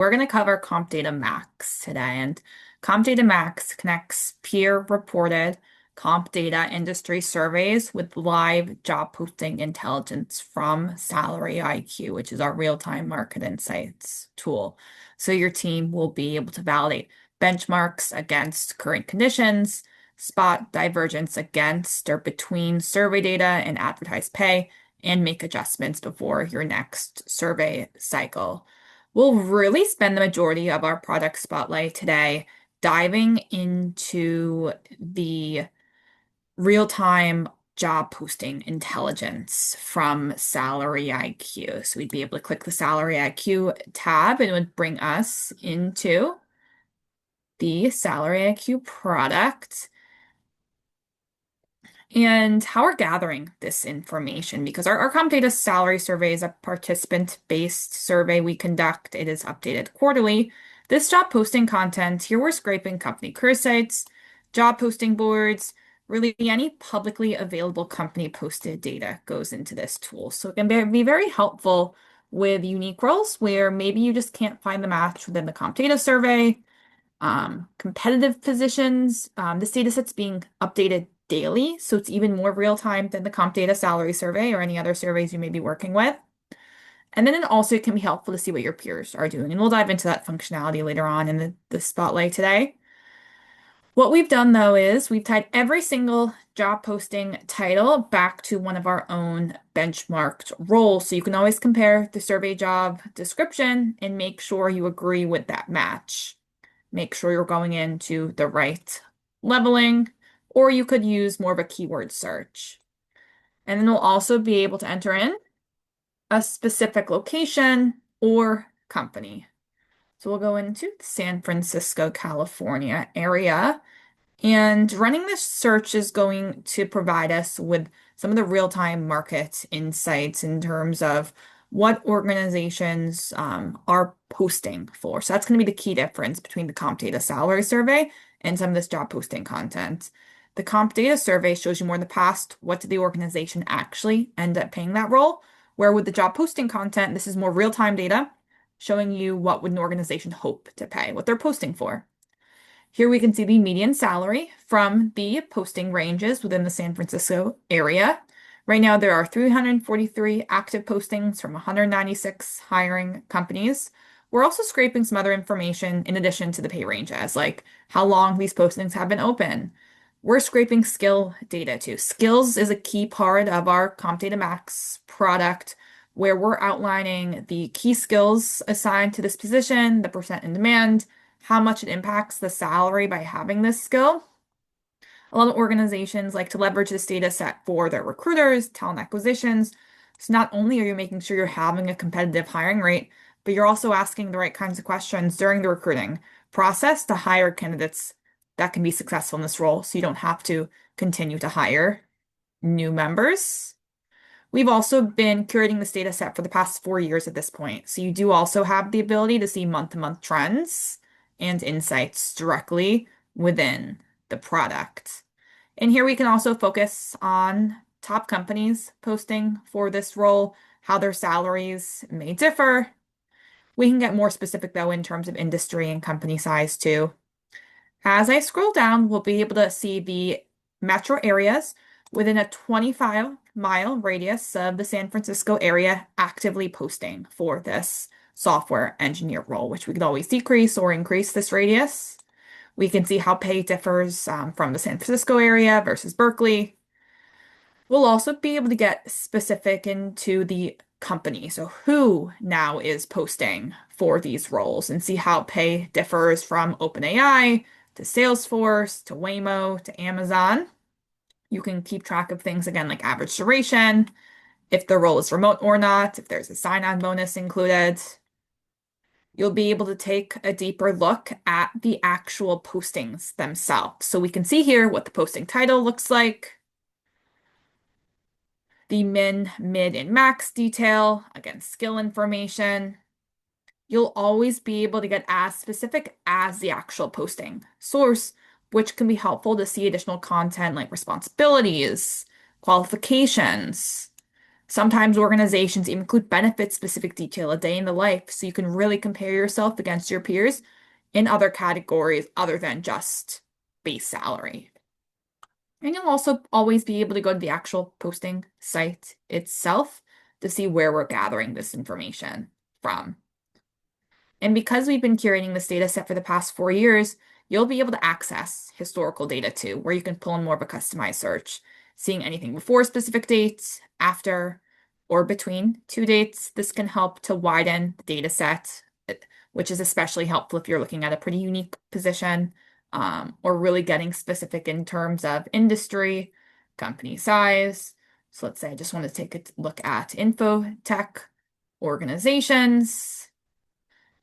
We're going to cover CompData Max today, and CompData Max connects peer-reported comp data industry surveys with live job posting intelligence from Salary.IQ, which is our real-time market insights tool. So your team will be able to validate benchmarks against current conditions, spot divergence against or between survey data and advertised pay, and make adjustments before your next survey cycle. We'll really spend the majority of our product spotlight today diving into the real-time job posting intelligence from Salary IQ. So we'd be able to click the Salary IQ tab and it would bring us into the Salary IQ product and how we're gathering this information, because our CompData salary survey is a participant-based survey we conduct. It is updated quarterly. This job posting content, here we're scraping company career sites, job posting boards, really any publicly available company posted data goes into this tool. So it can be very helpful with unique roles where maybe you just can't find the match within the CompData survey. Competitive positions. This data set's being updated daily, so it's even more real time than the CompData salary survey or any other surveys you may be working with. And then it also can be helpful to see what your peers are doing. And we'll dive into that functionality later on in the spotlight today. What we've done though is we've tied every single job posting title back to one of our own benchmarked roles. So you can always compare the survey job description and make sure you agree with that match. Make sure you're going into the right leveling, or you could use more of a keyword search. And then we'll also be able to enter in a specific location or company. So we'll go into the San Francisco, California area. And running this search is going to provide us with some of the real-time market insights in terms of what organizations are posting for. So that's going to be the key difference between the CompData salary survey and some of this job posting content. The CompData survey shows you more in the past, what did the organization actually end up paying that role? Where with the job posting content, this is more real-time data showing you what would an organization hope to pay, what they're posting for. Here we can see the median salary from the posting ranges within the San Francisco area. Right now, there are 343 active postings from 196 hiring companies. We're also scraping some other information in addition to the pay ranges, like how long these postings have been open. We're scraping skill data too. Skills is a key part of our CompData Max product, where we're outlining the key skills assigned to this position, the percent in demand, how much it impacts the salary by having this skill. A lot of organizations like to leverage this data set for their recruiters, talent acquisitions. So not only are you making sure you're having a competitive hiring rate, but you're also asking the right kinds of questions during the recruiting process to hire candidates that can be successful in this role, so you don't have to continue to hire new members. We've also been curating this data set for the past 4 years at this point. So you do also have the ability to see month-to-month trends and insights directly within the product. And here we can also focus on top companies posting for this role, how their salaries may differ. We can get more specific though in terms of industry and company size too. As I scroll down, we'll be able to see the metro areas within a 25-mile radius of the San Francisco area actively posting for this software engineer role, which we could always decrease or increase this radius. We can see how pay differs from the San Francisco area versus Berkeley. We'll also be able to get specific into the company. So who now is posting for these roles and see how pay differs from OpenAI to Salesforce to Waymo to Amazon. You can keep track of things again like average duration, if the role is remote or not, if there's a sign-on bonus included. You'll be able to take a deeper look at the actual postings themselves. So we can see here what the posting title looks like, the min, mid, and max detail, again, skill information. You'll always be able to get as specific as the actual posting source, which can be helpful to see additional content like responsibilities, qualifications, Sometimes organizations even include benefit-specific detail, a day in the life, so you can really compare yourself against your peers in other categories other than just base salary. And you'll also always be able to go to the actual posting site itself to see where we're gathering this information from. And because we've been curating this data set for the past 4 years, you'll be able to access historical data too, where you can pull in more of a customized search, seeing anything before specific dates, after, or between two dates. This can help to widen the data set, which is especially helpful if you're looking at a pretty unique position, or really getting specific in terms of industry, company size. So let's say I just want to take a look at info tech organizations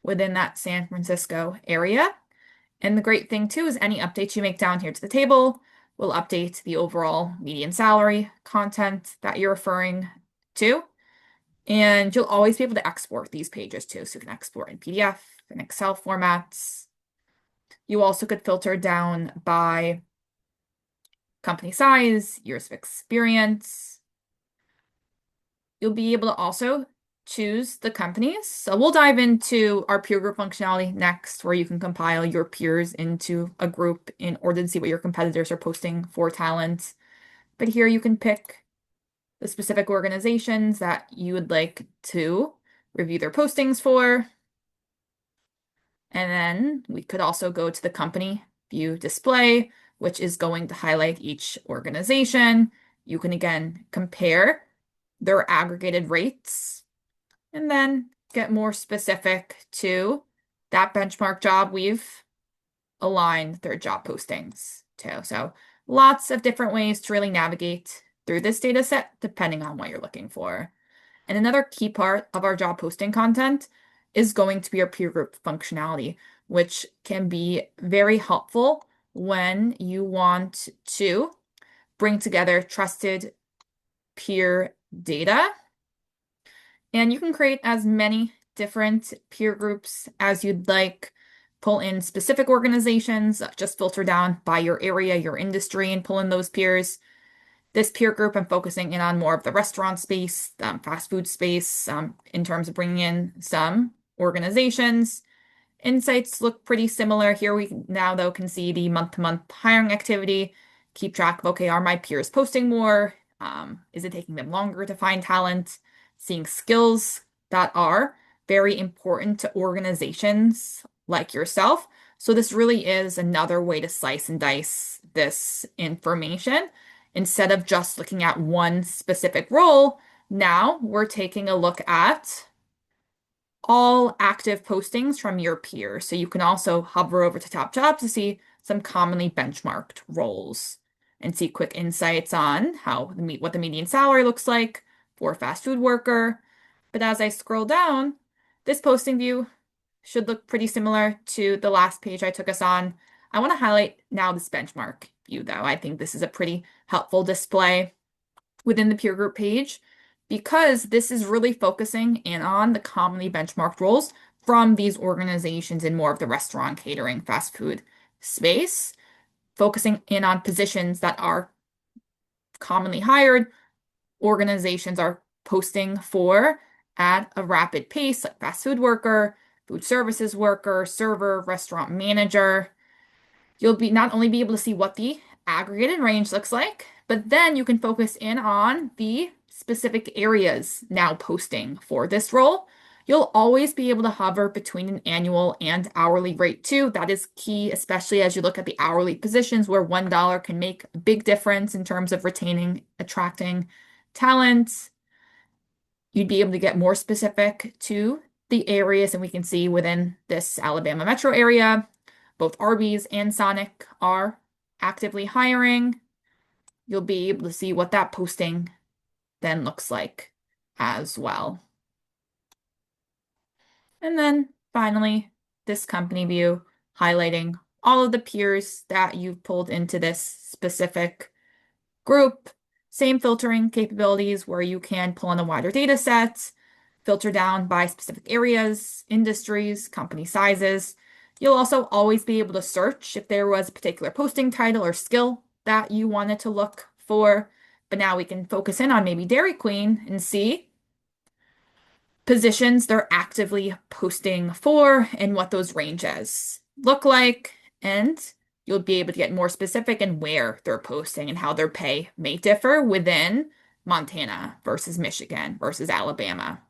within that San Francisco area. And the great thing too is any updates you make down here to the table will update the overall median salary content that you're referring to. And you'll always be able to export these pages too. So you can export in PDF and Excel formats. You also could filter down by company size, years of experience. You'll be able to also choose the companies. So we'll dive into our peer group functionality next, where you can compile your peers into a group in order to see what your competitors are posting for talent. But here you can pick the specific organizations that you would like to review their postings for. And then we could also go to the company view display, which is going to highlight each organization. You can again compare their aggregated rates and then get more specific to that benchmark job we've aligned their job postings to. So lots of different ways to really navigate through this data set depending on what you're looking for. And another key part of our job posting content is going to be our peer group functionality, which can be very helpful when you want to bring together trusted peer data. And you can create as many different peer groups as you'd like, pull in specific organizations, just filter down by your area, your industry, and pull in those peers. This peer group, I'm focusing in on more of the restaurant space, fast food space, in terms of bringing in some organizations. Insights look pretty similar. Here we now, though, can see the month-to-month hiring activity, keep track of, okay, are my peers posting more? Is it taking them longer to find talent? Seeing skills that are very important to organizations like yourself. So this really is another way to slice and dice this information. Instead of just looking at one specific role, now we're taking a look at all active postings from your peers. So you can also hover over to top jobs to see some commonly benchmarked roles and see quick insights on what the median salary looks like for a fast food worker. But as I scroll down, this posting view should look pretty similar to the last page I took us on. I want to highlight now this benchmark view, though. I think this is a pretty helpful display within the peer group page because this is really focusing in on the commonly benchmarked roles from these organizations in more of the restaurant, catering, fast food space, focusing in on positions that are commonly hired, organizations are posting for at a rapid pace, like fast food worker, food services worker, server, restaurant manager. You'll be not only be able to see what the aggregated range looks like, but then you can focus in on the specific areas now posting for this role. You'll always be able to hover between an annual and hourly rate too. That is key, especially as you look at the hourly positions where $1 can make a big difference in terms of retaining, attracting talent. You'd be able to get more specific to the areas, and we can see within this Alabama metro area, both Arby's and Sonic are actively hiring. You'll be able to see what that posting then looks like as well. And then finally, this company view highlighting all of the peers that you've pulled into this specific group. Same filtering capabilities where you can pull in a wider data set, filter down by specific areas, industries, company sizes. You'll also always be able to search if there was a particular posting title or skill that you wanted to look for. But now we can focus in on maybe Dairy Queen and see positions they're actively posting for and what those ranges look like. And you'll be able to get more specific in where they're posting and how their pay may differ within Montana versus Michigan versus Alabama.